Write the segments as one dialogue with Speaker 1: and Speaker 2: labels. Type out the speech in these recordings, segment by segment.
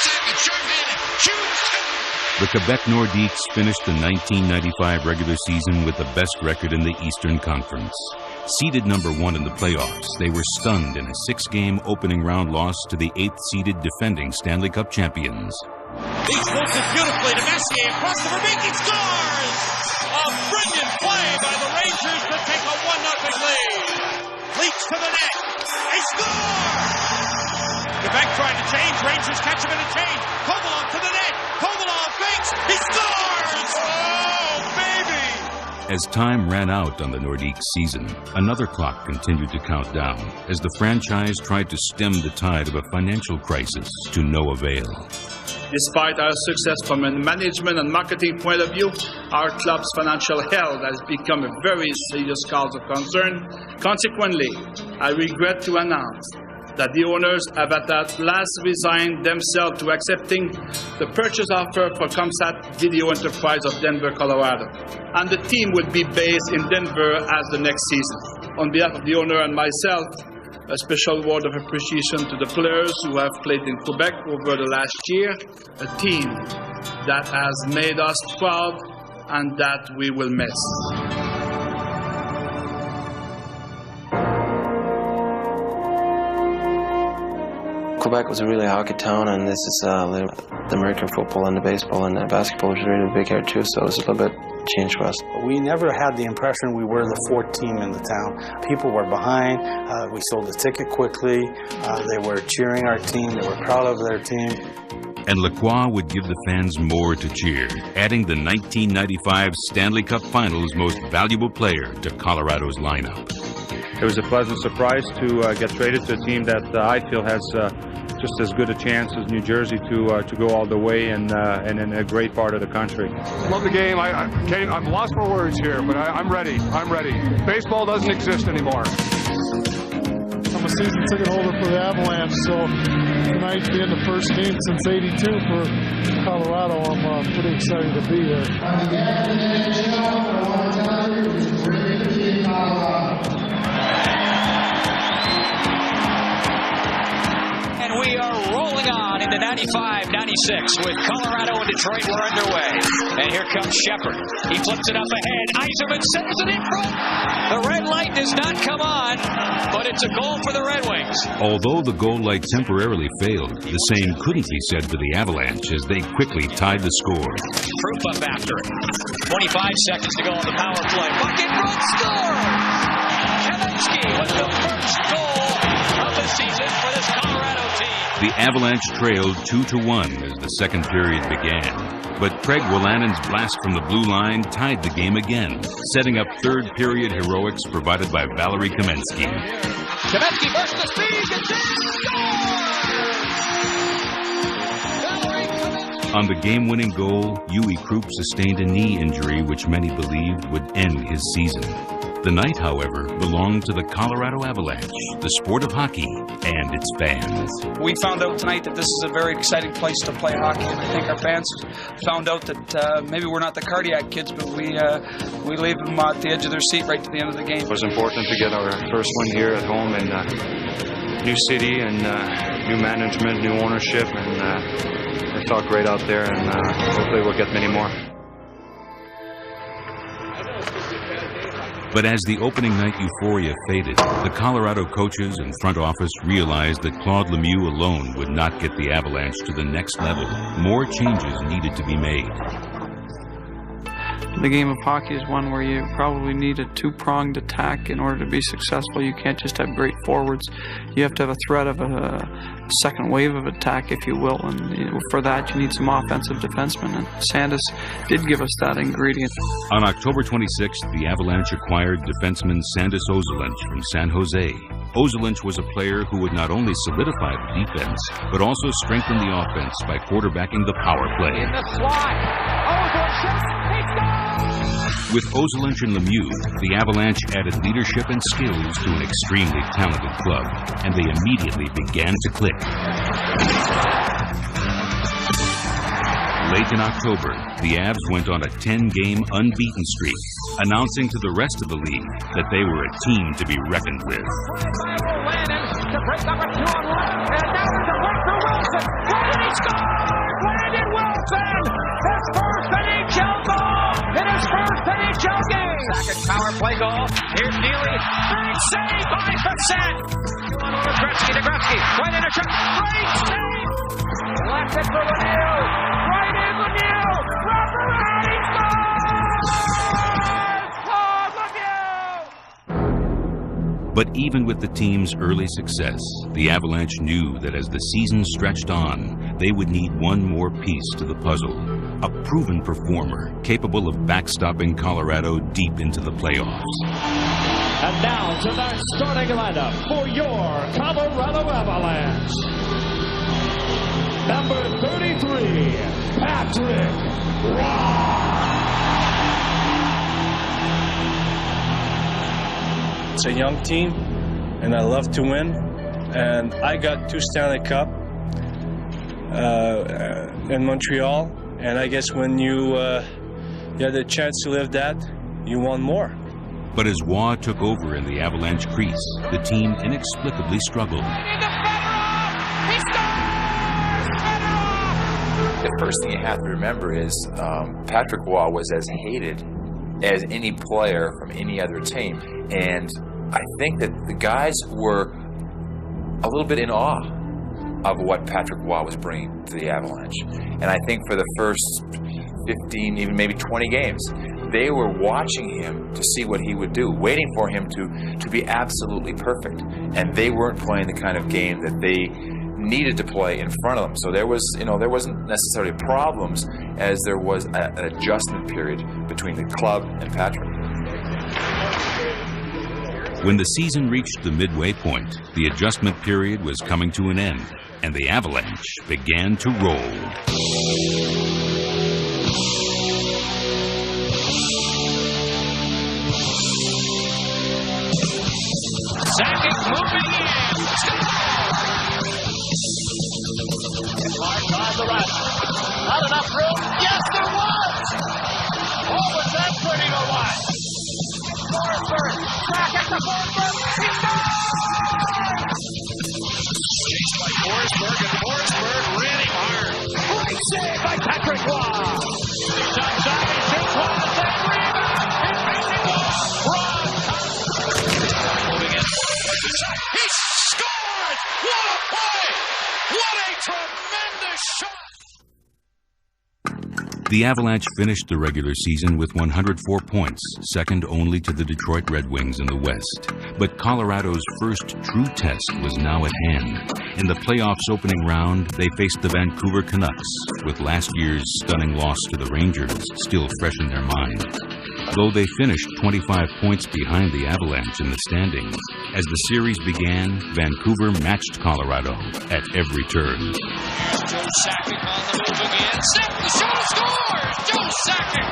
Speaker 1: Second, short-handed, shoots.
Speaker 2: The Quebec Nordiques finished the 1995 regular season with the best record in the Eastern Conference. Seeded number 1 in the playoffs, they were stunned in a 6-game opening round loss to the 8th-seeded defending Stanley Cup champions.
Speaker 3: He floats it beautifully to Messier, across the Verbeek, scores! A brilliant play by the Rangers to take a 1-0 lead. Leaks to the net. They score! Quebec trying to change. Rangers catch him in a change. Kovalov to the net. Kovalov fakes. He scores! Oh, baby!
Speaker 2: As time ran out on the Nordiques season, another clock continued to count down as the franchise tried to stem the tide of a financial crisis to no avail.
Speaker 4: Despite our success from a management and marketing point of view, our club's financial health has become a very serious cause of concern. Consequently, I regret to announce that the owners have at last resigned themselves to accepting the purchase offer for Comsat Video Enterprise of Denver, Colorado. And the team will be based in Denver as the next season. On behalf of the owner and myself, a special word of appreciation to the players who have played in Quebec over the last year, a team that has made us proud and that we will miss.
Speaker 5: Quebec was a really hockey town, and this is the American football and the baseball and the basketball was really big here too, so it was a little bit change for us.
Speaker 6: We never had the impression we were the 4th team in the town. People were behind. We sold the ticket quickly. They were cheering our team. They were proud of their team.
Speaker 2: And Lacroix would give the fans more to cheer, adding the 1995 Stanley Cup Finals most valuable player to Colorado's lineup.
Speaker 7: It was a pleasant surprise to get traded to a team that I feel has just as good a chance as New Jersey to go all the way and in a great part of the country.
Speaker 8: Love the game. I'm lost for words here, but I'm ready. I'm ready. Baseball doesn't exist anymore.
Speaker 9: I'm a season ticket holder for the Avalanche, so tonight being the first game since '82 for Colorado, I'm pretty excited to be here.
Speaker 3: And we are rolling on into 95-96 with Colorado and Detroit. We're underway. And here comes Shepard. He flips it up ahead. Yzerman sends it in front. The red light does not come on, but it's a goal for the Red Wings.
Speaker 2: Although the goal light temporarily failed, the same couldn't be said for the Avalanche as they quickly tied the score.
Speaker 3: Krupp up after it. 25 seconds to go on the power play. Puck in front, scores! Kaminsky with the first goal of the season for this Colorado team.
Speaker 2: The Avalanche trailed 2-1 as the second period began. But Craig Willanen's blast from the blue line tied the game again, setting up third period heroics provided by Valery Kamensky.
Speaker 3: Kamensky burst the speed and scores!
Speaker 2: On the game-winning goal, Yui Krupp sustained a knee injury which many believed would end his season. The night, however, belonged to the Colorado Avalanche, the sport of hockey, and its fans.
Speaker 10: We found out tonight that this is a very exciting place to play hockey, and I think our fans found out that maybe we're not the cardiac kids, but we leave them at the edge of their seat right to the end of the game.
Speaker 7: It was important to get our first win here at home in new city and new management, new ownership, and it felt great out there, and hopefully we'll get many more.
Speaker 2: But as the opening night euphoria faded, the Colorado coaches and front office realized that Claude Lemieux alone would not get the Avalanche to the next level. More changes needed to be made.
Speaker 11: The game of hockey is one where you probably need a two-pronged attack in order to be successful. You can't just have great forwards. You have to have a threat of a second wave of attack, if you will, and for that you need some offensive defensemen, and Sandis did give us that ingredient.
Speaker 2: On October 26th, the Avalanche acquired defenseman Sandis Ozolinsh from San Jose. Ozolinsh was a player who would not only solidify the defense, but also strengthen the offense by quarterbacking the power play.
Speaker 3: In the slot,
Speaker 2: With Ozolinsh and Lemieux, the Avalanche added leadership and skills to an extremely talented club, and they immediately began to click. Late in October, the Avs went on a 10-game unbeaten streak, announcing to the rest of the league that they were a team to be reckoned with.
Speaker 3: to break up a 2-on-1, and now there's a break for Wilson. save by Facet. Gretzky, right in a shot, great save. Left it for Lemieux, right in Lemieux, wraparound, he scores! Lemieux!
Speaker 2: But even with the team's early success, the Avalanche knew that as the season stretched on, they would need one more piece to the puzzle. A proven performer capable of backstopping Colorado deep into the playoffs.
Speaker 3: And now to their starting lineup for your Colorado Avalanche. Number 33, Patrick Roy.
Speaker 12: It's a young team, and I love to win. And I got 2 Stanley Cup in Montreal. And I guess when you had the chance to live that, you want more.
Speaker 2: But as Waugh took over in the Avalanche crease, the team inexplicably struggled.
Speaker 13: The first thing you have to remember is Patrick Waugh was as hated as any player from any other team. And I think that the guys were a little bit in awe of what Patrick Waugh was bringing to the Avalanche. And I think for the first 15, even maybe 20 games, they were watching him to see what he would do, waiting for him to be absolutely perfect. And they weren't playing the kind of game that they needed to play in front of them. So there was, there wasn't necessarily problems as there was an adjustment period between the club and Patrick.
Speaker 2: When the season reached the midway point, the adjustment period was coming to an end, and the Avalanche began to roll.
Speaker 3: Sakic moving in. Mark on the left. Not enough room. Yes, there was. Oh, was that pretty to watch? Forsberg. Sakic to Forsberg. He scores! Chased by Forsberg, and Forsberg ran him hard. Great save by Patrick Waugh. Shot, he shoots one, and rebound. He makes it go. He scores! What a play! What a tremendous shot!
Speaker 2: The Avalanche finished the regular season with 104 points, second only to the Detroit Red Wings in the West. But Colorado's first true test was now at hand. In the playoffs opening round, they faced the Vancouver Canucks, with last year's stunning loss to the Rangers still fresh in their minds. Though they finished 25 points behind the Avalanche in the standings, as the series began, Vancouver matched Colorado at every turn.
Speaker 3: Joe Sakic on the move again. Snap the shot, scores! Joe Sakic!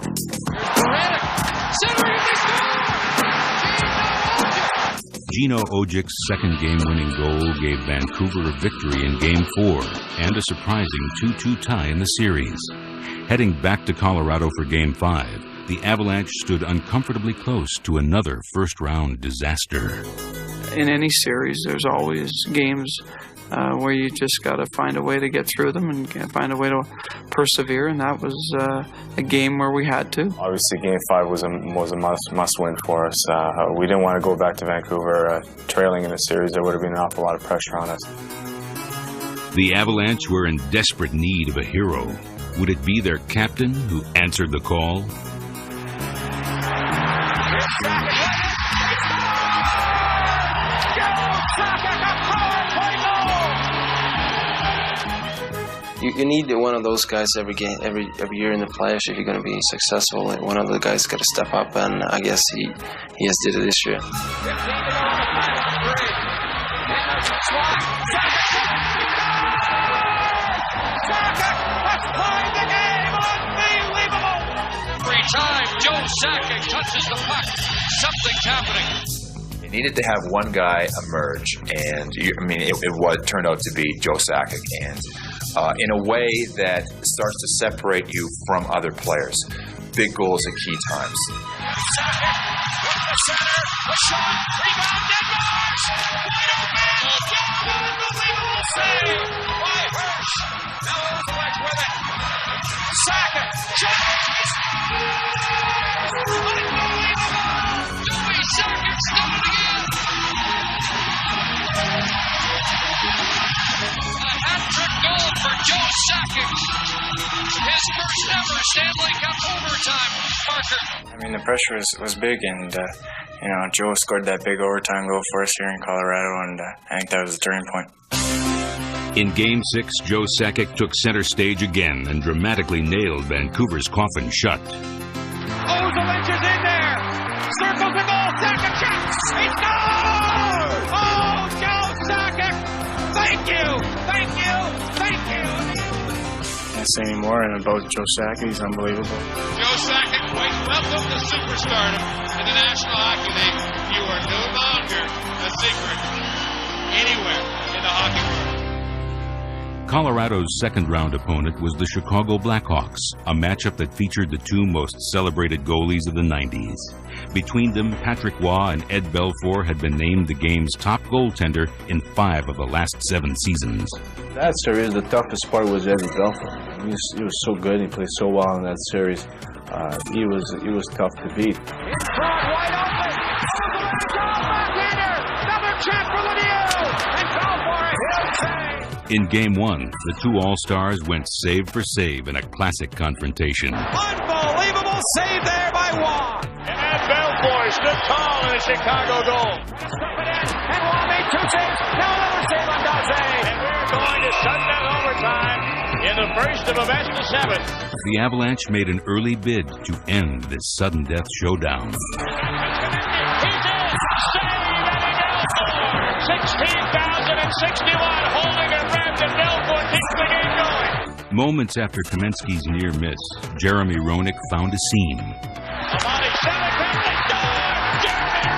Speaker 3: Here's Berenic. Centering, they score!
Speaker 2: Gino Ojic's second game-winning goal gave Vancouver a victory in Game 4 and a surprising 2-2 tie in the series. Heading back to Colorado for Game 5, the Avalanche stood uncomfortably close to another first-round disaster.
Speaker 11: In any series, there's always games where you just got to find a way to get through them and find a way to persevere, and that was a game where we had to.
Speaker 12: Obviously, Game 5 was a must-win for us. We didn't want to go back to Vancouver trailing in a series. There would have been an awful lot of pressure on us.
Speaker 2: The Avalanche were in desperate need of a hero. Would it be their captain who answered the call?
Speaker 5: You need one of those guys every game, every year in the playoffs if you're going to be successful. And one of the guys got to step up, and I guess he has did it this year.
Speaker 3: Every time Joe Sakic touches the puck, something's happening.
Speaker 13: They needed to have one guy emerge, and it turned out to be Joe Sakic, and in a way that starts to separate you from other players. Big goals at key times.
Speaker 3: Sakic with the center, a shot, rebound, Denmark! Wide open! Unbelievable save by Hirsch. Now Avalanche with it. Sakic, unbelievable! Joey Sakic still
Speaker 1: His first ever Stanley Cup overtime. Parker.
Speaker 12: I mean, the pressure was big, and Joe scored that big overtime goal for us here in Colorado, and I think that was the turning point.
Speaker 2: In Game 6, Joe Sakic took center stage again and dramatically nailed Vancouver's coffin shut.
Speaker 3: Avalanche is in there. Circles the goal. Sakic shot. He scores! Oh, Joe Sakic! Thank you! Thank you! Thank you!
Speaker 12: Can't say any more about Joe Sakic. He's unbelievable.
Speaker 1: Joe Sakic, welcome to superstardom in the National Hockey League. You are no longer a secret anywhere in the hockey world.
Speaker 2: Colorado's second-round opponent was the Chicago Blackhawks, a matchup that featured the two most celebrated goalies of the 90s. Between them, Patrick Waugh and Ed Belfour had been named the game's top goaltender in 5 of the last 7 seasons.
Speaker 14: That series, the toughest part was Eddie Belfour. He was so good. He played so well in that series. He was tough to beat.
Speaker 3: It's broad wide open. Another check for Lemieux. And Belfour he'll save.
Speaker 2: In Game 1, the two All-Stars went save for save in a classic confrontation.
Speaker 3: Unbelievable save there by Waugh. And Belfour stood tall in the Chicago goal. And Waugh made 2 saves. Now another save on Daze. And we're going to sudden death overtime in the first of a best of 7.
Speaker 2: The Avalanche made an early bid to end this sudden death showdown.
Speaker 3: He did. Save Eddie Belfour. 16,061 holding it red, and Belfour keeps the game going.
Speaker 2: Moments after Kamensky's near miss, Jeremy Roenick found a seam.
Speaker 3: Jeremy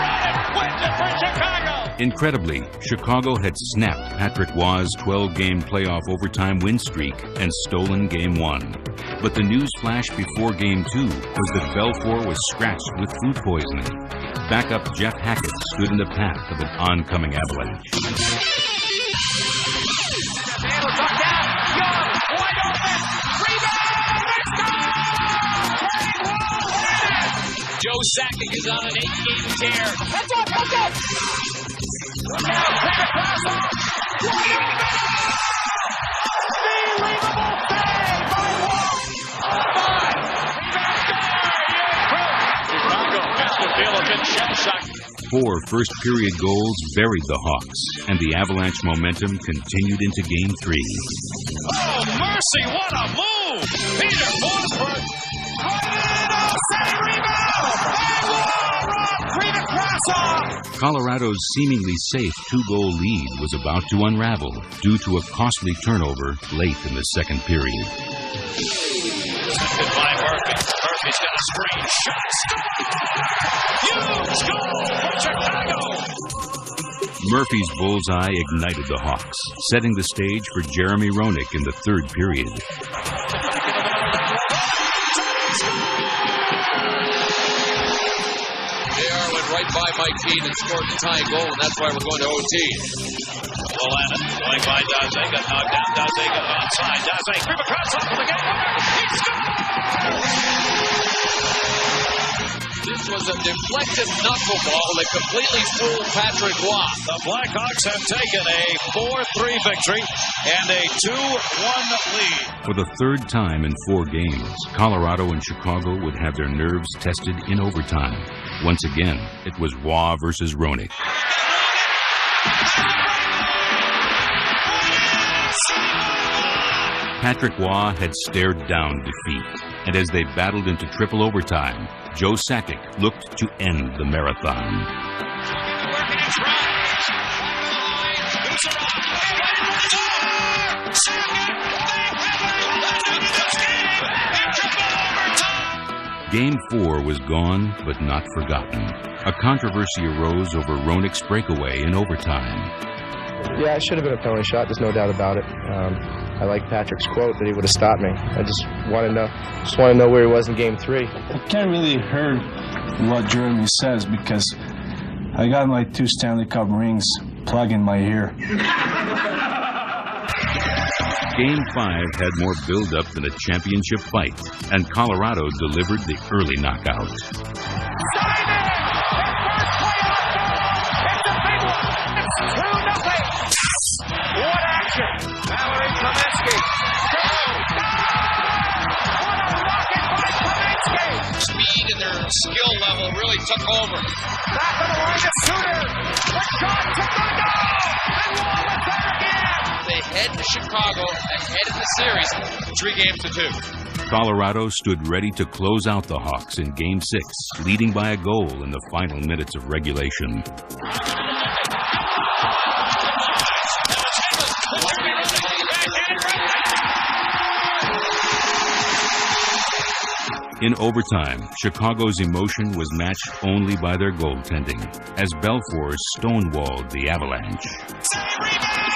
Speaker 3: Roenick wins it for Chicago.
Speaker 2: Incredibly, Chicago had snapped Patrick Waugh's 12-game playoff overtime win streak and stolen Game 1. But the news flash before Game 2 was that Belfour was scratched with food poisoning. Backup Jeff Hackett stood in the path of an oncoming Avalanche.
Speaker 1: Joe Sakic is on an 8-game tear.
Speaker 3: That's up, that's up. Look out, take a pass off. Unbelievable save by Waugh. Chicago has to feel a bit shell-shocked.
Speaker 2: 4 first-period goals buried the Hawks, and the Avalanche momentum continued into Game 3.
Speaker 3: Oh, mercy, what a move! Peter Forsberg.
Speaker 2: Colorado's seemingly safe 2-goal lead was about to unravel due to a costly turnover late in the second period.
Speaker 3: By Murphy. Murphy's got a screen shot. Huge goal for Chicago.
Speaker 2: Murphy's bullseye ignited the Hawks, setting the stage for Jeremy Roenick in the third period.
Speaker 1: Right by Mike Keane and scored the tying goal, and that's why we're going to OT.
Speaker 3: Bolanna going by Daze, got knocked down. Daze got outside. Daze creep across off of the game. He scores!
Speaker 1: This was a deflected knuckleball that completely fooled Patrick Waugh.
Speaker 3: The Blackhawks have taken a 4-3 victory and a 2-1 lead.
Speaker 2: For the third time in 4 games, Colorado and Chicago would have their nerves tested in overtime. Once again, it was Waugh versus Roenick. Patrick Waugh had stared down defeat, and as they battled into triple overtime, Joe Sakic looked to end the marathon. Game 4 was gone, but not forgotten. A controversy arose over Roenick's breakaway in overtime.
Speaker 5: Yeah, it should have been a penalty shot. There's no doubt about it. I like Patrick's quote that he would have stopped me. I just want to know where he was in Game 3.
Speaker 15: I can't really hear what Jeremy says because I got my 2 Stanley Cup rings plugged in my ear.
Speaker 2: Game 5 had more build-up than a championship fight, and Colorado delivered the early knockout.
Speaker 3: What action! Valerie Kaminsky. What a rocket by Kaminsky!
Speaker 1: Speed and their skill level really took over.
Speaker 3: Back on the line to Suter. The shot to Thunder! And Wall is there again!
Speaker 1: They head to Chicago ahead in the series, 3-2.
Speaker 2: Colorado stood ready to close out the Hawks in Game 6, leading by a goal in the final minutes of regulation. In overtime, Chicago's emotion was matched only by their goaltending, as Belfour stonewalled the Avalanche.
Speaker 3: Save rebound!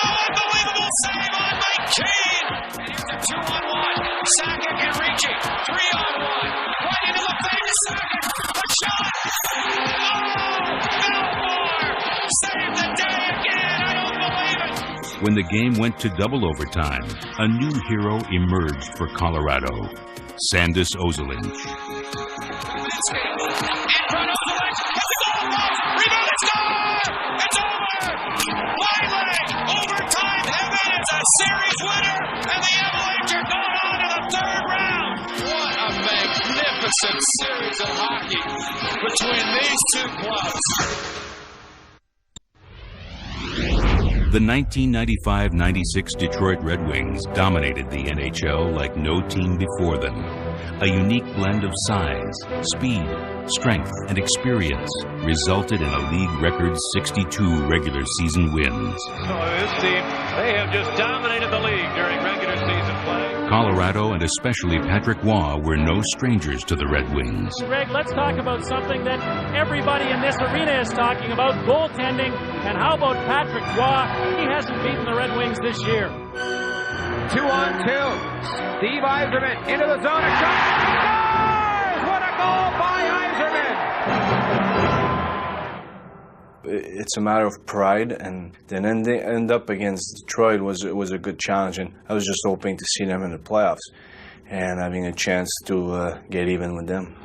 Speaker 3: Oh, unbelievable save on Mike Kane! And here's a 2-on-1. Sakic and Ricci. 3-on-1. Right into the face. Sakic. The shot! Oh! Belfour! Save the day again! I don't believe it!
Speaker 2: When the game went to double overtime, a new hero emerged for Colorado. Sandis Ozolinsh.
Speaker 3: In front of Ozolinsh, hits the goal post, rebound and score! It's over! Finally, overtime heaven is a series winner, and the Avalanche are going on to the third round.
Speaker 1: What a magnificent series of hockey between these two clubs.
Speaker 2: The 1995-96 Detroit Red Wings dominated the NHL like no team before them. A unique blend of size, speed, strength, and experience resulted in a league record 62 regular season wins.
Speaker 3: So this team, they have just dominated the league during regular season play.
Speaker 2: Colorado and especially Patrick Waugh were no strangers to the Red Wings.
Speaker 16: Greg, let's talk about something that everybody in this arena is talking about, goaltending. And how about Patrick Waugh? He hasn't beaten the Red Wings this year.
Speaker 3: 2-on-2. Steve Yzerman into the zone. A shot. Scores! What a goal by Yzerman!
Speaker 14: It's a matter of pride, and then they end up against Detroit was a good challenge, and I was just hoping to see them in the playoffs and having a chance to get even with them.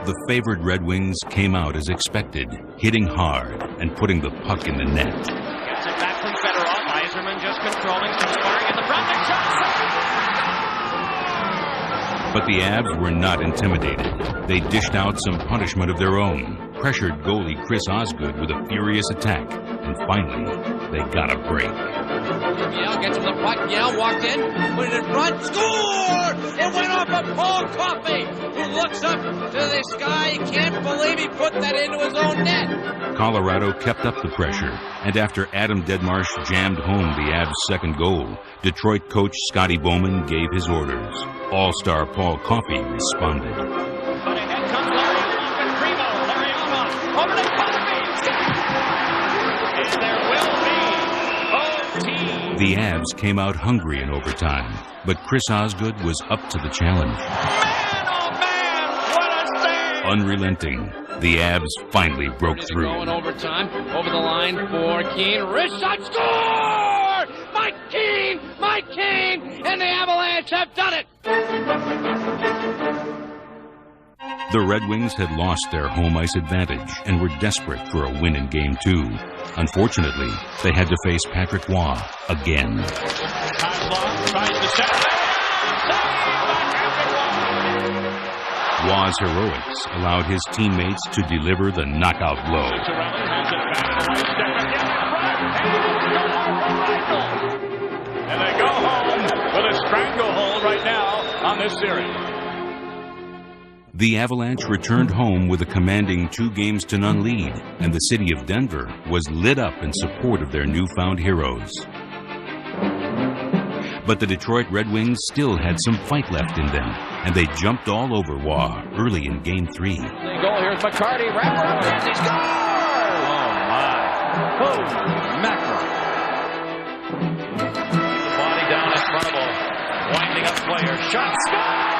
Speaker 2: The favored Red Wings came out as expected, hitting hard and putting the puck in the net.
Speaker 16: Gets it back from Fedorov. Yzerman just controlling, scoring in the front. The shot!
Speaker 2: But the Avs were not intimidated. They dished out some punishment of their own, pressured goalie Chris Osgood with a furious attack, and finally, they got a break.
Speaker 17: Yell gets to the puck. Yell walked in, put it in front, score! It went off of Paul Coffey, who looks up to the sky. He can't believe he put that into his own net.
Speaker 2: Colorado kept up the pressure, and after Adam Deadmarsh jammed home the Avs' second goal, Detroit coach Scotty Bowman gave his orders. All-star Paul Coffey responded.
Speaker 16: But ahead comes Larry Almond and Primo. Larry Almond over to Coffey. And there will be OT.
Speaker 2: The Avs came out hungry in overtime, but Chris Osgood was up to the challenge.
Speaker 3: Man, oh man, what a save!
Speaker 2: Unrelenting, the Avs finally broke through.
Speaker 17: Going overtime, over the line for Keane. Wrist shot, score! Mike Keane, and the Avalanche have done it!
Speaker 2: The Red Wings had lost their home ice advantage and were desperate for a win in Game 2. Unfortunately, they had to face Patrick Waugh again. Waugh's heroics allowed his teammates to deliver the knockout blow.
Speaker 8: And they go home with a stranglehold right now on this series.
Speaker 2: The Avalanche returned home with a commanding 2-0 lead, and the city of Denver was lit up in support of their newfound heroes. But the Detroit Red Wings still had some fight left in them, and they jumped all over Waugh early in Game 3.
Speaker 3: The goal here is McCarty, wrap around the he scores!
Speaker 16: Oh, my. Oh, mackerel.
Speaker 3: The body down in front of him. Winding up player. Shot, score!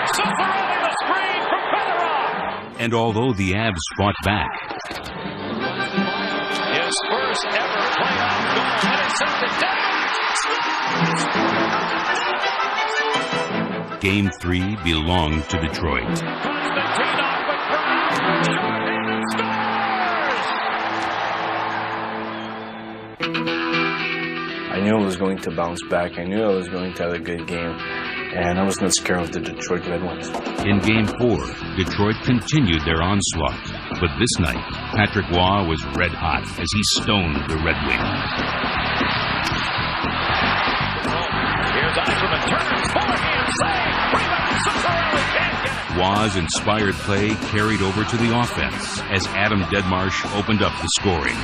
Speaker 3: Superoving the screen from Fedorov!
Speaker 2: And although the Avs fought back,
Speaker 3: His first ever playoff goal intercepted down.
Speaker 2: Game 3 belonged to Detroit.
Speaker 3: Constantine off the ground. Scores!
Speaker 14: I knew I was going to bounce back. I knew I was going to have a good game, and I was not scared of the Detroit Red Wings.
Speaker 2: In Game 4, Detroit continued their onslaught, but this night, Patrick Waugh was red hot as he stoned the Red Wings.
Speaker 16: Here's Eiserman, turns, forehand, save, rebound, Cicerelli can't get it.
Speaker 2: Waugh's inspired play carried over to the offense as Adam Deadmarsh opened up the scoring.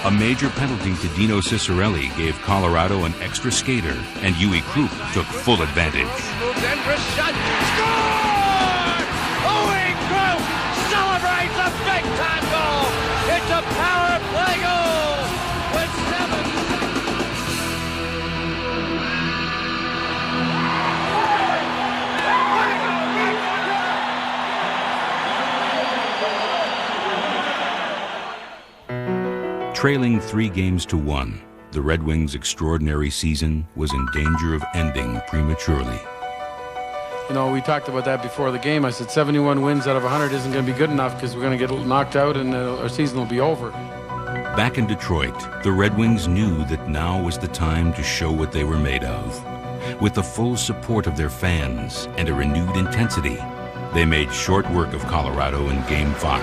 Speaker 2: A major penalty to Dino Cicerelli gave Colorado an extra skater, and Uwe Krupp took full advantage.
Speaker 17: Moved in for a shot. Score! Uwe Krupp celebrates a big-time goal. It's a power play goal with 7.
Speaker 2: Trailing 3-1, the Red Wings' extraordinary season was in danger of ending prematurely.
Speaker 18: You know, we talked about that before the game. I said 71 wins out of 100 isn't going to be good enough because we're going to get knocked out and our season will be over.
Speaker 2: Back in Detroit, the Red Wings knew that now was the time to show what they were made of. With the full support of their fans and a renewed intensity, they made short work of Colorado in Game 5.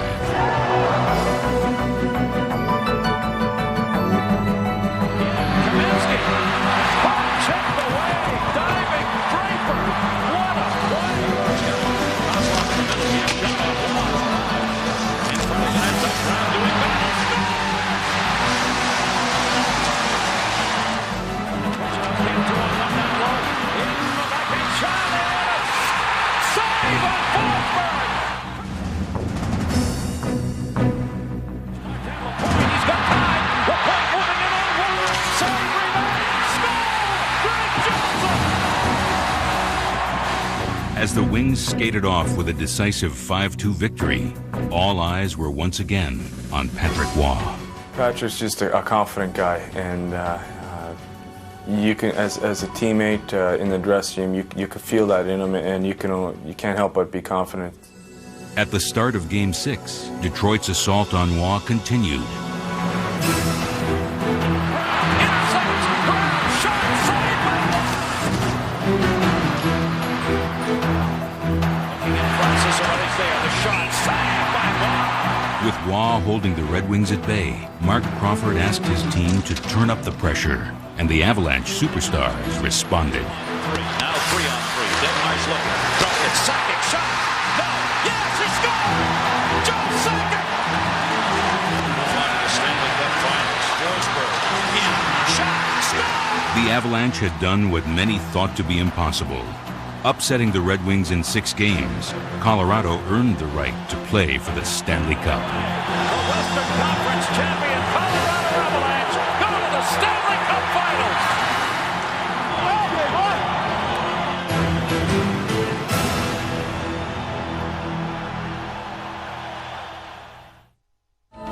Speaker 2: As the Wings skated off with a decisive 5-2 victory, all eyes were once again on Patrick Waugh.
Speaker 12: Patrick's just a confident guy, and you can, as a teammate in the dressing room, you can feel that in him, and you can't help but be confident.
Speaker 2: At the start of Game 6, Detroit's assault on Waugh continued. With Waugh holding the Red Wings at bay, Mark Crawford asked his team to turn up the pressure, and the Avalanche superstars responded.
Speaker 3: Now 3-on-3. Deadmarsh looking. It's Sakic. Shot. No. Yes, he scored! Joe Sakic! The Stanley Cup Finals. Forsberg. In. Shot. Score!
Speaker 2: The Avalanche had done what many thought to be impossible. Upsetting the Red Wings in 6 games, Colorado earned the right to play for the Stanley Cup.
Speaker 3: The Western Conference champion Colorado Avalanche go to the Stanley Cup Finals.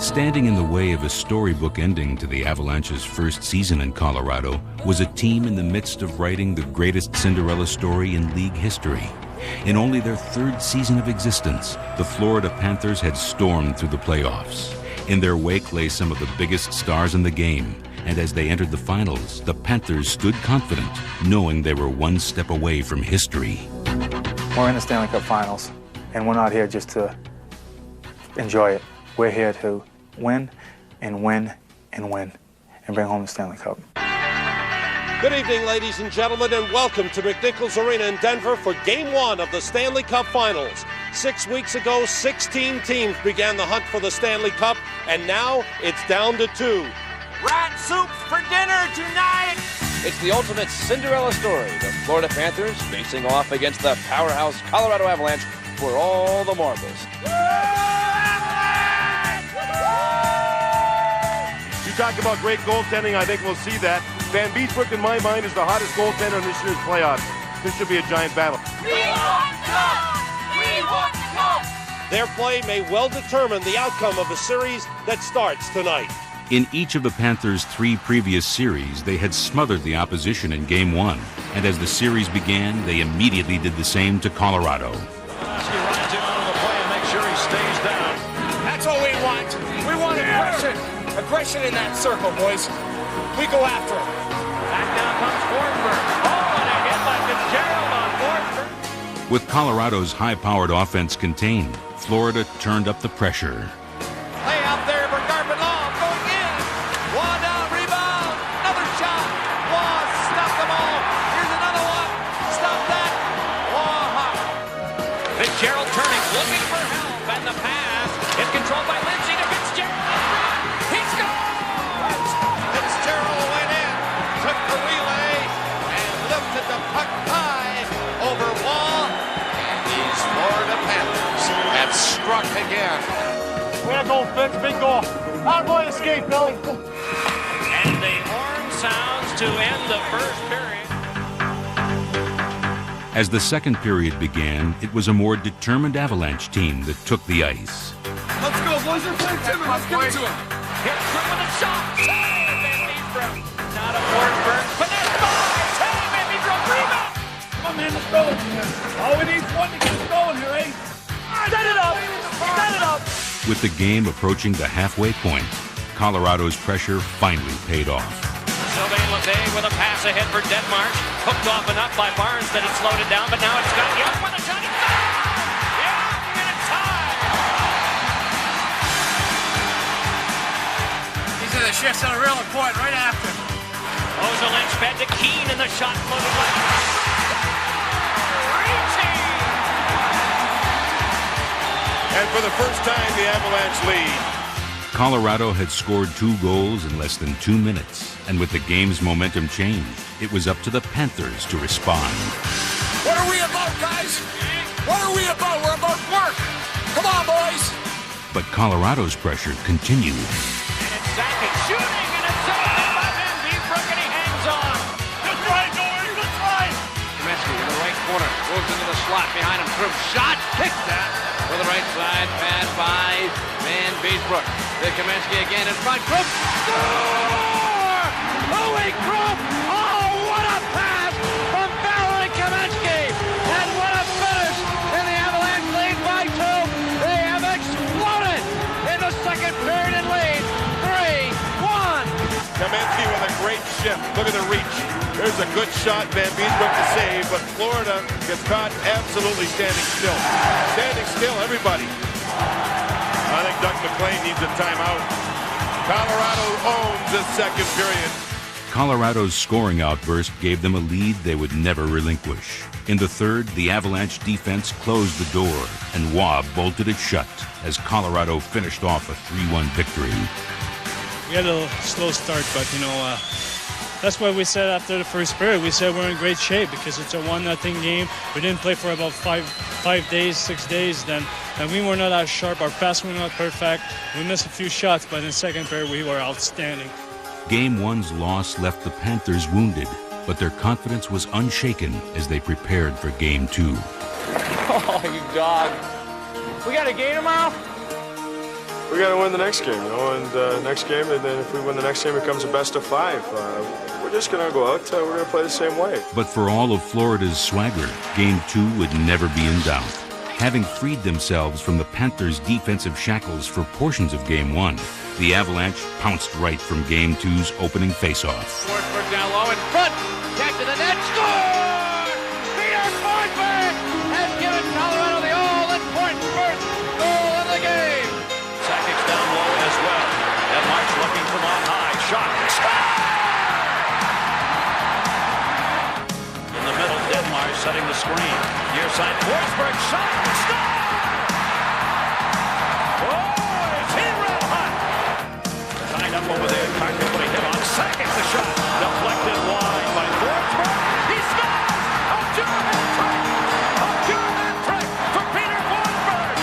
Speaker 2: Standing in the way of a storybook ending to the Avalanche's first season in Colorado was a team in the midst of writing the greatest Cinderella story in league history. In only their 3rd season of existence, the Florida Panthers had stormed through the playoffs. In their wake lay some of the biggest stars in the game, and as they entered the finals, the Panthers stood confident, knowing they were one step away from history.
Speaker 19: We're in the Stanley Cup Finals, and we're not here just to enjoy it. We're here to win and win and win and bring home the Stanley Cup.
Speaker 3: Good evening, ladies and gentlemen, and welcome to McNichols Arena in Denver for Game 1 of the Stanley Cup Finals. 6 weeks ago, 16 teams began the hunt for the Stanley Cup, and now it's down to 2.
Speaker 17: Rat soup for dinner tonight! It's the ultimate Cinderella story. The Florida Panthers facing off against the powerhouse Colorado Avalanche for all the marbles.
Speaker 20: You talk about great goaltending, I think we'll see that. Van Beesbrook, in my mind, is the hottest goaltender in this year's playoffs. This should be a giant battle.
Speaker 3: We want the cup! We want the cup! Their play may well determine the outcome of the series that starts tonight.
Speaker 2: In each of the Panthers' 3 previous series, they had smothered the opposition in Game 1, and as the series began, they immediately did the same to Colorado.
Speaker 3: He rides him out of the play and makes sure he stays down. That's what we want. We want aggression. Aggression in that circle, boys. We go after it.
Speaker 16: Back down comes Forsberg. Oh, and a hit by Fitzgerald on Forsberg.
Speaker 2: With Colorado's high-powered offense contained, Florida turned up the pressure.
Speaker 3: Play out there for Garpin-Law going in. Waugh down, rebound. Another shot. Waugh stopped them all. Here's another one. Stop that. Waugh.
Speaker 16: Fitzgerald turning, looking for help, and the pass is controlled by Lindsay to Fitzgerald. He scores!
Speaker 3: Fitzgerald went in, took the relay, and lifted the puck high over Waugh. And these Florida Panthers have struck again.
Speaker 20: Way to go, Fitz. Big goal. Out boy, escape, Billy.
Speaker 16: And the horn sounds to end the first period.
Speaker 2: As the second period began, it was a more determined Avalanche team that took the ice.
Speaker 3: Let's go, boys. Let's play Timmy. Let's give it to him.
Speaker 16: Hit Krupp with a shot. Save! Van Beesbrook. Now to Forsberg. Finesse by. Save! Van Beesbrook. Rebound.
Speaker 20: Come on, man. Let's go. All we need is one to get us going here, eh?
Speaker 16: Set it up. Set it up.
Speaker 2: With the game approaching the halfway point, Colorado's pressure finally paid off.
Speaker 16: Sylvain Lefebvre with a pass ahead for Denmark. Hooked off enough by Barnes that it slowed it down, but now it's got Young with a shot. It's Young, and it's tied.
Speaker 3: These are the shifts that are real important right after.
Speaker 16: Ozolinsh fed to Keane, and the shot floated right. Reaching.
Speaker 20: And for the first time, the Avalanche lead.
Speaker 2: Colorado had scored 2 goals in less than 2 minutes, and with the game's momentum changed, it was up to the Panthers to respond.
Speaker 3: What are we about, guys? What are we about? We're about work. Come on, boys.
Speaker 2: But Colorado's pressure continued.
Speaker 16: And it's Sakic shooting, and it's saved by Van Beesbrook, and he hangs on.
Speaker 3: Good try, Dory. Good try.
Speaker 17: Kaminsky in the right corner. Moves into the slot behind him. Krupp shot. Picked that. For the right side. Pass by Van Beesbrook. To Kaminsky again in front. Krupp. Score! Louis Krupp. Oh, what a pass from Valerie Kaminsky. And what a finish. And the Avalanche lead by 2. They have exploded in the second period and lead 3-1.
Speaker 20: Kaminsky with a great shift. Look at the reach. There's a good shot, Van Beesbrook to save, but Florida gets caught absolutely standing still. Standing still, everybody. I think Doug McLean needs a timeout. Colorado owns the second period.
Speaker 2: Colorado's scoring outburst gave them a lead they would never relinquish. In the third, the Avalanche defense closed the door, and Waugh bolted it shut as Colorado finished off a 3-1 victory.
Speaker 21: We had a slow start, but, that's why we said after the first period, we said we're in great shape because it's a 1-0 game. We didn't play for about 5 days, 6 days then, and we were not as sharp. Our pass were not perfect. We missed a few shots, but in the second period, we were outstanding.
Speaker 2: Game 1's loss left the Panthers wounded, but their confidence was unshaken as they prepared for Game 2.
Speaker 3: Oh, you dog. We got a game tomorrow?
Speaker 12: We got to win the next game, and next game, and then if we win the next game, it becomes a best of 5. We're just going to go out, we're going to play the same way.
Speaker 2: But for all of Florida's swagger, Game 2 would never be in doubt. Having freed themselves from the Panthers' defensive shackles for portions of Game 1, the Avalanche pounced right from Game 2's opening face-off.
Speaker 17: Forsberg down low in front. Back to the net. Score! Peter Forsberg has given Colorado the all-important first goal of the game.
Speaker 16: Sakic's down low as well. Denmark's looking from on high. Shot. Score! In the middle, Denmark setting the screen. Near side, Forsberg shot. Score! Oh, is he red hot? Tied up over there. Carter put a hit on Sakic. The shot deflected wide by Forsberg. He scores! A German trick! A German trick for Peter Forsberg!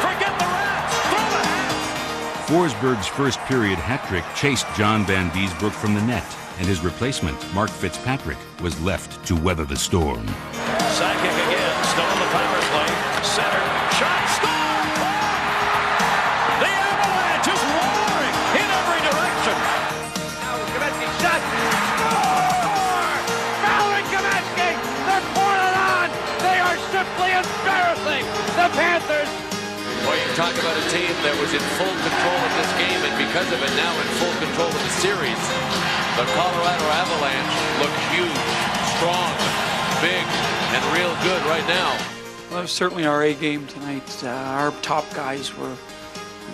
Speaker 16: Forget the rats! Throw the hat!
Speaker 2: Forsberg's first period hat-trick chased John Van Beesbrook from the net, and his replacement, Mark Fitzpatrick, was left to weather the storm.
Speaker 16: Sakic again, still in the power play. Center, shot, score! The Avalanche is roaring in every direction.
Speaker 17: Now Kaminsky shot. Score! Valerie Kaminsky! They're pouring it on! They are simply embarrassing the Panthers!
Speaker 16: Boy,
Speaker 17: talk about a team that was in full control of this game, and because of it now in full control of the series. The Colorado Avalanche look huge, strong, big, and real good right now.
Speaker 11: Well, that was certainly our A game tonight. Our top guys were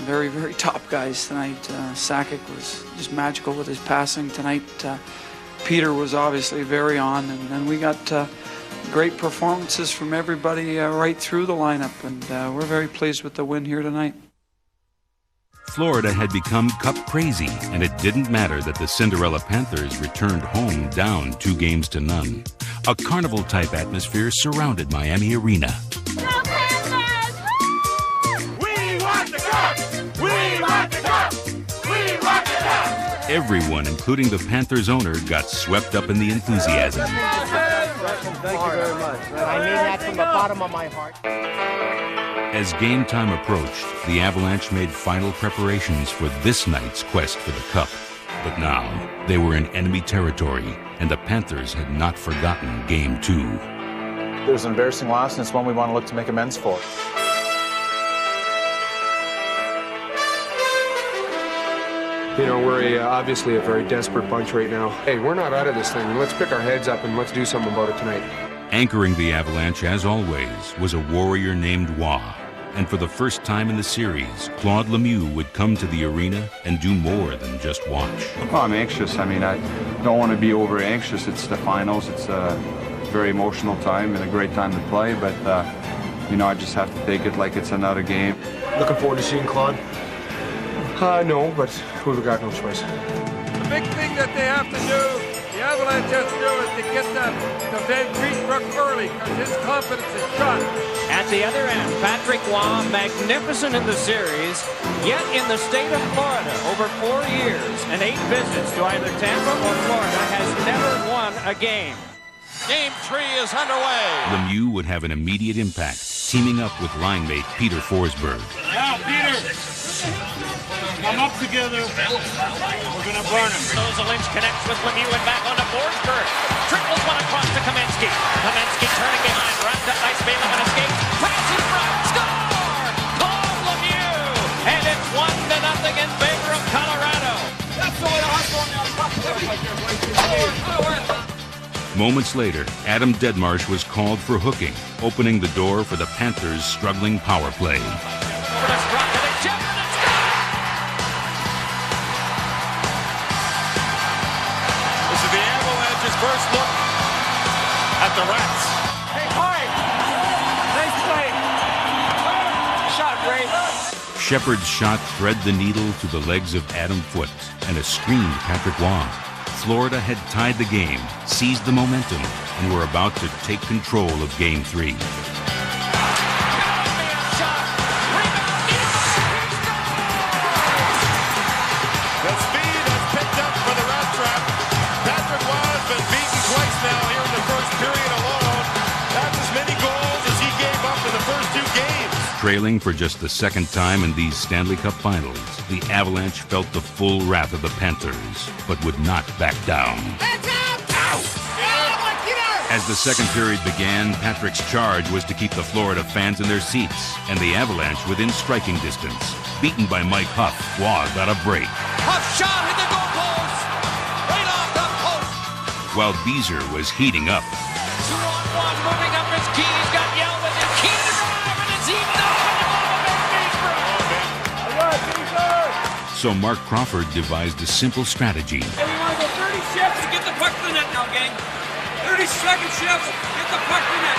Speaker 11: very, very top guys tonight. Sakic was just magical with his passing tonight. Peter was obviously very on, and then we got great performances from everybody right through the lineup, and we're very pleased with the win here tonight.
Speaker 2: Florida had become Cup crazy, and it didn't matter that the Cinderella Panthers returned home down 2-0. A carnival-type atmosphere surrounded Miami Arena.
Speaker 16: We want the Cup! We want the Cup! We want the Cup!
Speaker 2: Everyone, including the Panthers owner, got swept up in the enthusiasm.
Speaker 4: Thank you very much. I mean that from the bottom of my heart.
Speaker 2: As game time approached, the Avalanche made final preparations for this night's quest for the Cup. But now, they were in enemy territory, and the Panthers had not forgotten Game 2.
Speaker 19: It was an embarrassing loss, and it's one we want to look to make amends for.
Speaker 8: You know, we're obviously a very desperate bunch right now. Hey, we're not out of this thing. Let's pick our heads up and let's do something about it tonight.
Speaker 2: Anchoring the Avalanche, as always, was a warrior named Waugh. And for the first time in the series, Claude Lemieux would come to the arena and do more than just watch.
Speaker 7: Oh, I'm anxious. I mean, I don't want to be over anxious. It's the finals. It's a very emotional time and a great time to play. But, you know, I just have to take it like it's another game.
Speaker 8: Looking forward to seeing Claude? No, but we've got no choice.
Speaker 22: The big thing that they have to do, the Avalanche has to do, is to get to Van Greenbrook early, because his confidence is shot.
Speaker 17: At the other end, Patrick Waugh, magnificent in the series, yet in the state of Florida, over 4 years and 8 visits to either Tampa or Florida, has never won a game.
Speaker 3: Game 3 is underway.
Speaker 2: Lemieux would have an immediate impact, teaming up with line mate Peter Forsberg.
Speaker 16: Now, Peter, come up together. We're going to burn him.
Speaker 17: Rosa Lynch connects with Lemieux and back onto Forsberg. Triples one across to Kamensky. Kamensky turning behind, wrapped up by Spalin and escapes. Pass in front, score! Claude Lemieux! And it's 1-0 in favor of Colorado. That's the way to hustle now.
Speaker 2: Moments later, Adam Deadmarsh was called for hooking, opening the door for the Panthers' struggling power play.
Speaker 20: This is the Avalanche's first look at the Rats.
Speaker 16: Hey, Hart! Nice play. Shot, Ray.
Speaker 2: Shepard's shot thread the needle to the legs of Adam Foote and a screened Patrick Waugh. Florida had tied the game, seized the momentum, and were about to take control of Game 3.
Speaker 20: The speed has picked up for the Rat Trap. Patrick Waugh has been beaten twice now here in the first period alone. That's as many goals as he gave up in the first 2 games.
Speaker 2: Trailing for just the second time in these Stanley Cup Finals, the Avalanche felt the full wrath of the Panthers, but would not back down. As the second period began, Patrick's charge was to keep the Florida fans in their seats, and the Avalanche within striking distance. Beaten by Mike Huff, Waugh got a break.
Speaker 16: Huff shot hit the goal post! Right off the post!
Speaker 2: While Beezer was heating up.
Speaker 17: 2-on-1, moving up his key. He's got Yelvin and Key to drive, and it's eaten up in
Speaker 2: So Mark Crawford devised a simple strategy.
Speaker 16: Hey, we want to go 30 shifts to get the puck to the net now, gang. 30-second shifts, get the puck to the net.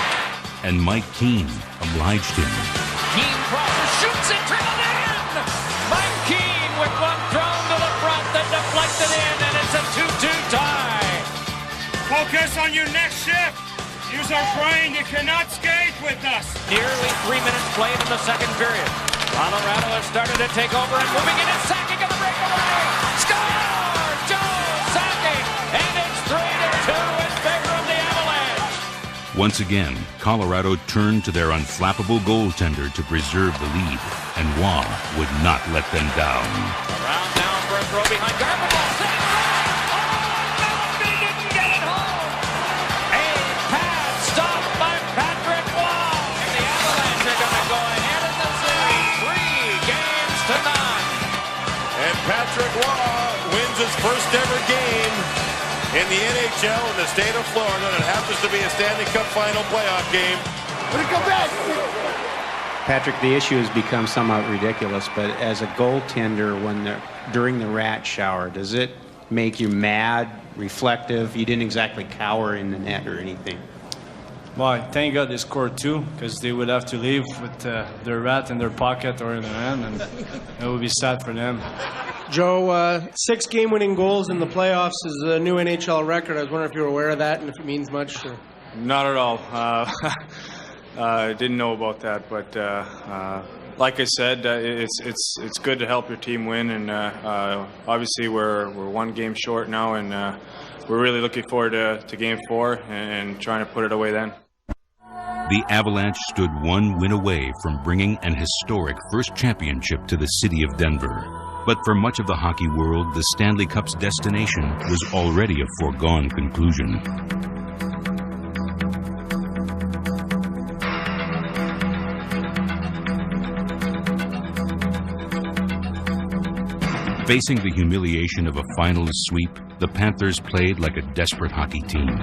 Speaker 2: And Mike Keane obliged him.
Speaker 17: Keane crosses, shoots it, dribbled in! Mike Keane with one thrown to the front that deflected in, and it's a 2-2 tie.
Speaker 16: Focus on your next shift. Use our brain. You cannot skate with us.
Speaker 17: Nearly 3 minutes played in the second period. Colorado has started to take over and moving in and Sakic on the breakaway. Score! Joe Sakic! And it's 3-2 in favor of the Avalanche.
Speaker 2: Once again, Colorado turned to their unflappable goaltender to preserve the lead, and Waugh would not let them down.
Speaker 17: Around now for a throw behind Garfinkel. Save right! Oh, Melody didn't get it home! A pass stopped by Patrick Waugh. And the Avalanche are going to go ahead in the series
Speaker 20: Patrick Waugh wins his first ever game in the NHL in the state of Florida, and it happens to be a Stanley Cup final playoff game.
Speaker 6: Patrick, the issue has become somewhat ridiculous, but as a goaltender, during the rat shower, does it make you mad, reflective? You didn't exactly cower in the net or anything.
Speaker 15: Well, thank God they scored two, because they would have to leave with their rat in their pocket or in their hand, and it would be sad for them.
Speaker 4: Joe, 6 game-winning goals in the playoffs is a new NHL record. I was wondering if you were aware of that and if it means much. Or...
Speaker 12: Not at all. I didn't know about that, but like I said, it's good to help your team win, and obviously we're 1 game short now, and we're really looking forward to Game 4 and trying to put it away then.
Speaker 2: The Avalanche stood 1 win away from bringing an historic first championship to the city of Denver. But for much of the hockey world, the Stanley Cup's destination was already a foregone conclusion. Facing the humiliation of a finals sweep, the Panthers played like a desperate hockey team.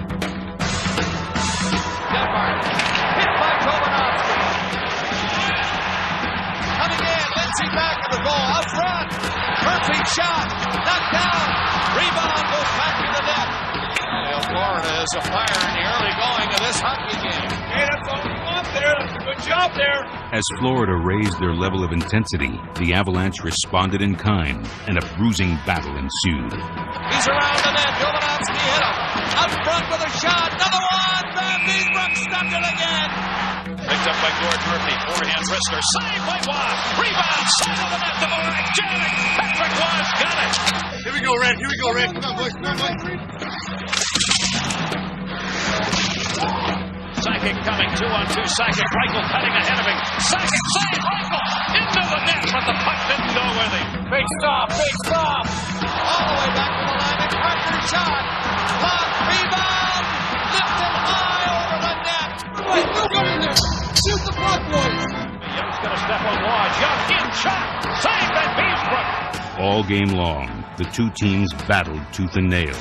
Speaker 3: Back of the goal, up front. Perfect shot, knocked down. Rebound goes back to the net. Florida is a fire in the early going of this hockey game. Hey, that's all we want there. That's a good job there.
Speaker 2: As Florida raised their level of intensity, the Avalanche responded in kind, and a bruising battle ensued.
Speaker 3: He's around the net. Jovanovski hit him. Up front with a shot. Another one. Van Beesbrook stunned it again.
Speaker 16: Picked up by Gord Murphy. Forehand wrister. Saved by Waugh. Rebound. Side of the net to Morak. Janik. Patrick Waugh's got it.
Speaker 3: Here we go, Red. Here we go, Red. Come on, boys. Come on, boys.
Speaker 16: Sakic coming. 2-on-2. Sakic. Reichel cutting ahead of him. Sakic save. Reichel into the net, but the puck didn't go with him.
Speaker 3: Big stop. Big stop. All the way back to the line. And Carter shot. Puck. Rebound. Lifted high over the net. Wait, no good in there. Shoot the puck, boys.
Speaker 16: Young's going to step on Waugh. Young in shot. Save by Beesbrook.
Speaker 2: All game long, the two teams battled tooth and nail.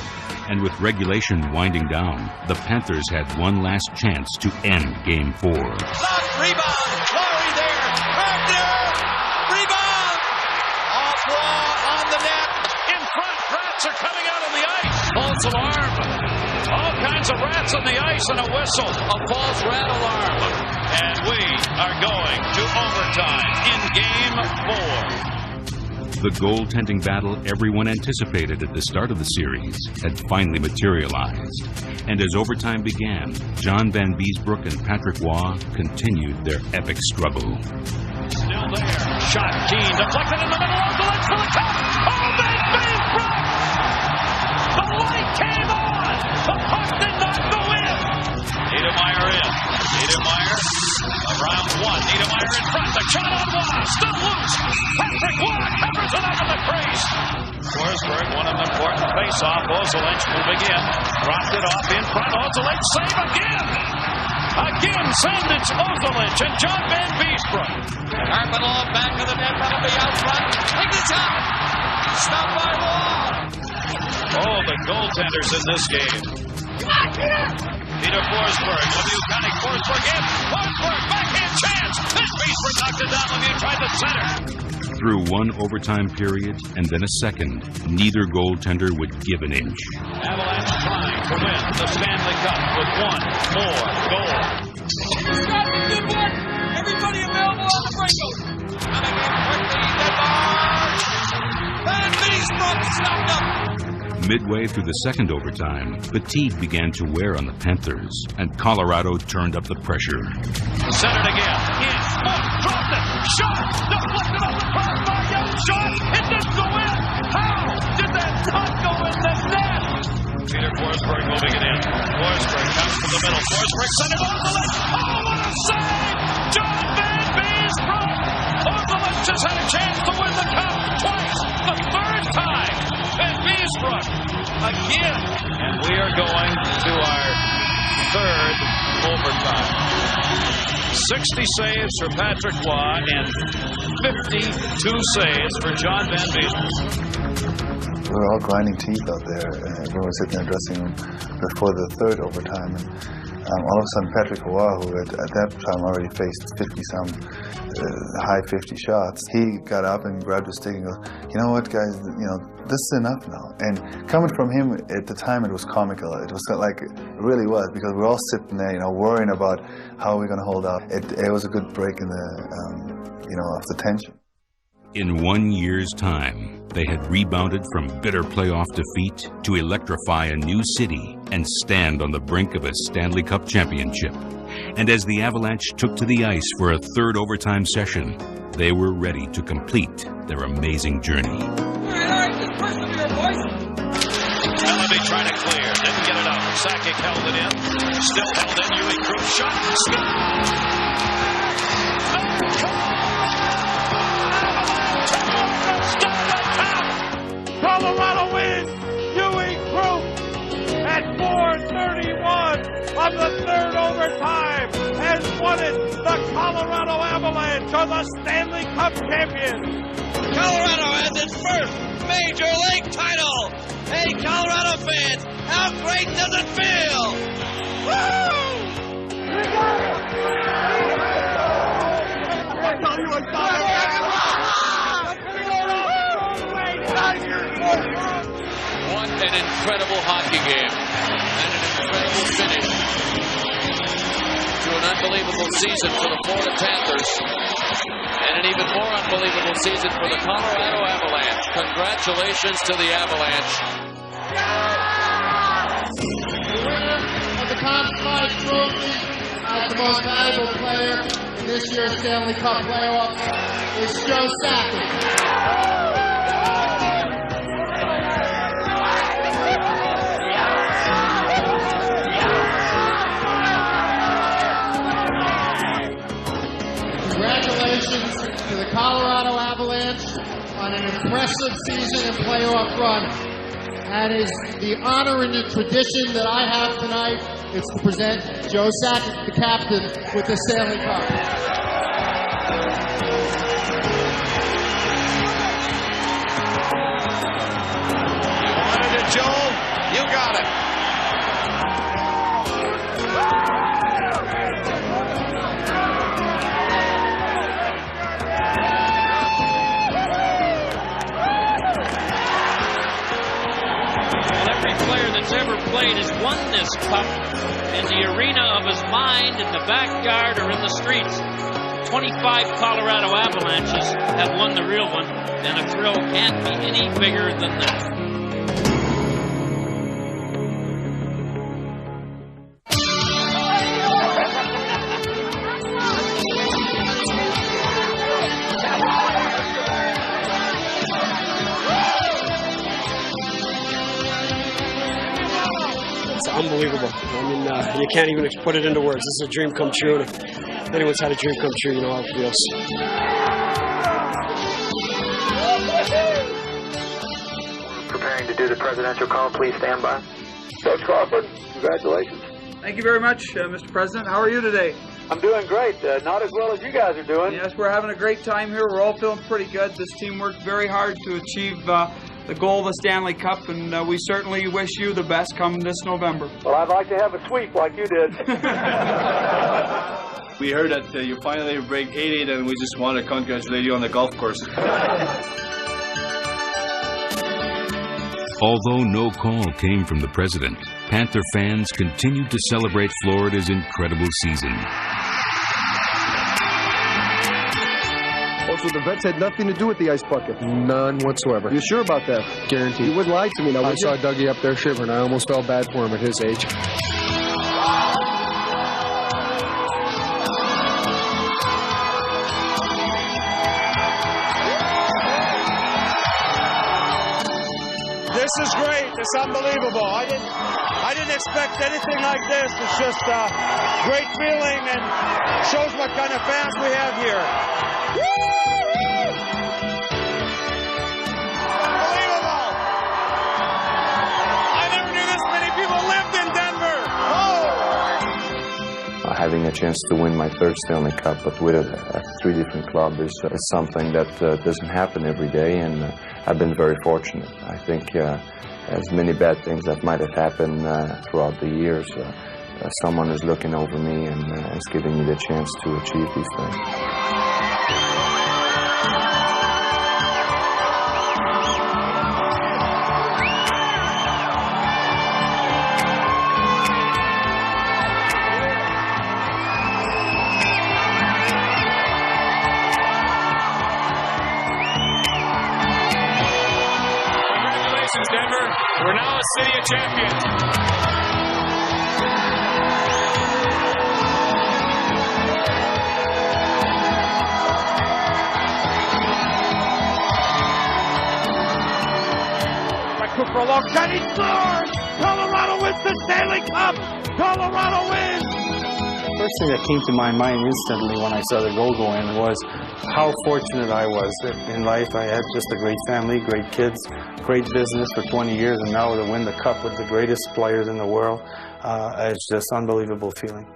Speaker 2: And with regulation winding down, the Panthers had one last chance to end Game 4.
Speaker 3: Rebound. Flurry there. Carter. Rebound. Off Waugh on the net.
Speaker 16: In front. Rats are coming out on the ice. False alarm. All kinds of rats on the ice and a whistle. A false rat alarm. And we are going to overtime in Game 4.
Speaker 2: The goaltending battle everyone anticipated at the start of the series had finally materialized. And as overtime began, John Van Beesbrook and Patrick Waugh continued their epic struggle.
Speaker 16: Still there. Shot keen. Deflected in the middle of the lens for the cup. Oh, Van Beesbrook! The light came on! The puck did not go in! Niedermeyer in. Niedermeyer around 1. Niedermeyer in front. The shot on Waugh. Still loose. Patrick Waugh covers it out of the crease. Forsberg won an important face-off. Avalanche moving in. Dropped it off in front. Avalanche save again. Again, Sandage, Avalanche, and John Van Beesbrook.
Speaker 3: Carpenter back of the net. That'll be out front. Take the shot. Stopped by Waugh.
Speaker 16: Oh, the goaltenders in this game. Peter Forsberg, Lemieux cutting, Forsberg in, Forsberg, backhand chance, then Beesbrook knocked it down, Lemieux tried the center.
Speaker 2: Through one overtime period and then a second, neither goaltender would give an inch.
Speaker 16: Avalanche trying to win the Stanley Cup with one more goal.
Speaker 3: Good work! Everybody available on the breakout. Coming in quickly, Denmark! Van Beesbrook stopped up.
Speaker 2: Midway through the second overtime, fatigue began to wear on the Panthers, and Colorado turned up the pressure.
Speaker 16: Centered again. In. Dropped it. Shot. Deflected off the cross by Young. Shot. It didn't go in. How did that not go in the net? Peter Forsberg moving it in. Forsberg comes to the middle. Forsberg sent it off the left. Oh, what a save! John Van Beesbrook. Avalanche just had a chance to win the cup twice. The third time. Van Beesbrook again. And we are going to our third overtime. 60 saves for Patrick Waugh and 52 saves for John Van Beesbrook.
Speaker 9: We were all grinding teeth out there when we were sitting in the dressing room before the third overtime. And all of a sudden, Patrick Roy, who at that time already faced 50-some, high 50 shots, he got up and grabbed his stick and goes, "You know what, guys? This is enough now." And coming from him at the time, it was comical. It was like it really was, because we're all sitting there, worrying about how we're going to hold out. It was a good break in the, of the tension.
Speaker 2: In 1 year's time, they had rebounded from bitter playoff defeat to electrify a new city and stand on the brink of a Stanley Cup championship. And as the Avalanche took to the ice for a third overtime session, they were ready to complete their amazing journey.
Speaker 16: Bellamy trying to clear, didn't get it out. Sakic held it in, still held in. Ewing Krupp shot,
Speaker 3: Colorado wins. Ewing Krupp at 4:31 of the third overtime has won it. The Colorado Avalanche are the Stanley Cup champions.
Speaker 17: Colorado has its first Major League title. Hey, Colorado fans, how great does it feel? Woo! What an incredible hockey game and an incredible finish to an unbelievable season for the Florida Panthers and an even more unbelievable season for the Colorado Avalanche. Congratulations to the Avalanche.
Speaker 10: The winner of the Conn Smythe Trophy as the most valuable player in this year's Stanley Cup playoffs is Joe Sakic. Congratulations to the Colorado Avalanche on an impressive season and playoff run. That is the honor and the tradition that I have tonight. It's to present Joe Sakic, the captain, with the Stanley Cup.
Speaker 16: You wanted it, Joel? You got it.
Speaker 23: Player that's ever played has won this cup in the arena of his mind, in the backyard, or in the streets. 25 Colorado Avalanches have won the real one, and a thrill can't be any bigger than that.
Speaker 24: Unbelievable. I mean, you can't even put it into words. This is a dream come true, and if anyone's had a dream come true, you know how it feels.
Speaker 25: Preparing to do the presidential call. Please stand by.
Speaker 26: Coach Crawford, congratulations.
Speaker 27: Thank you very much, Mr. President. How are you today?
Speaker 26: I'm doing great. Not as well as you guys are doing.
Speaker 27: Yes, we're having a great time here. We're all feeling pretty good. This team worked very hard to achieve the goal of the Stanley Cup, and we certainly wish you the best come this November.
Speaker 26: Well, I'd like to have a sweep like you did.
Speaker 15: We heard that you finally break 8-8, and we just want to congratulate you on the golf course.
Speaker 2: Although no call came from the president, Panther fans continued to celebrate Florida's incredible season.
Speaker 28: Also, the vets had nothing to do with the ice bucket. None whatsoever. You sure about that? Guaranteed. You wouldn't lie to me now, would you? I saw Dougie up there shivering. I almost felt bad for him at his age.
Speaker 3: This is great. It's unbelievable. I didn't expect anything like this. It's just a great feeling and shows what kind of fans we have here. Unbelievable. I never knew this many people lived in Denver. Oh.
Speaker 29: Having a chance to win my third Stanley Cup, but with three different clubs, is something that doesn't happen every day, and I've been very fortunate. I think as many bad things that might have happened throughout the years, someone is looking over me and is giving me the chance to achieve these things.
Speaker 1: Congratulations, Denver. We're now a city of champions.
Speaker 3: Krupp for a long shot. He scores! Colorado wins the Stanley Cup! Colorado wins!
Speaker 5: The first thing that came to my mind instantly when I saw the goal go in was how fortunate I was that in life I had just a great family, great kids, great business for 20 years, and now to win the Cup with the greatest players in the world, it's just an unbelievable feeling.